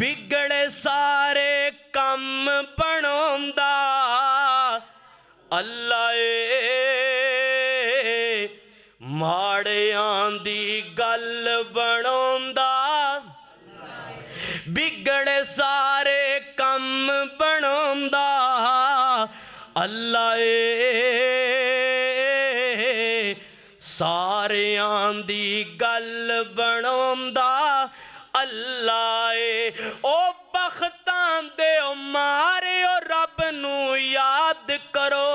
बिगड़े सारे कम बनाउंदा अल्लाह ए माड़ियां दी गल बनाउंदा बिगड़े सारे कम बनाउंदा अल्लाह ए सारियां दी गल बनाउंदा अल्लाह ए ओ बख्तां दे मारे ओ रब नू याद करो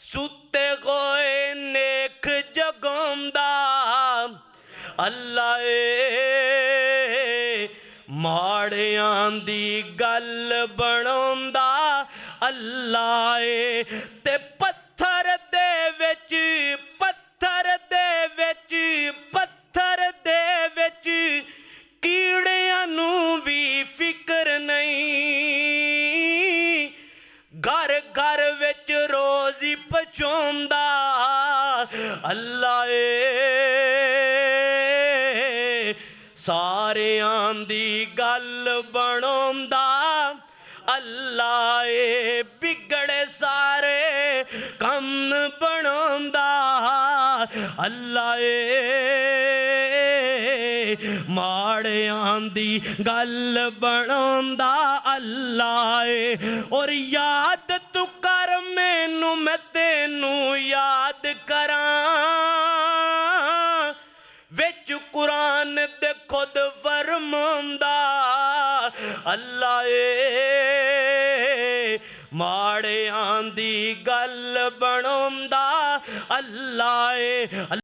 सुते गोए नेक जगाउंदा अल्लाह ए माड़ियां दी गल बनाउंदा अल्लाह ए ते पत्थर दे विच कीड़ियां नू भी फिक्र नहीं घर घर विच रोज़ी पहुंचाउंदा अल्लाह ए सारियां दी गल बनाउंदा अल्लाह ए बिगड़े सारे कम बनाउंदा अल्लाह ए माड़ियां दी गल बनाउंदा अल्लाह ए और याद तू कर मैनू मैं तेनू याद करां विच कुरान दे खुद फरमांदा अल्लाह ए माड़ियां दी गल बनाउंदा अल्लाह ए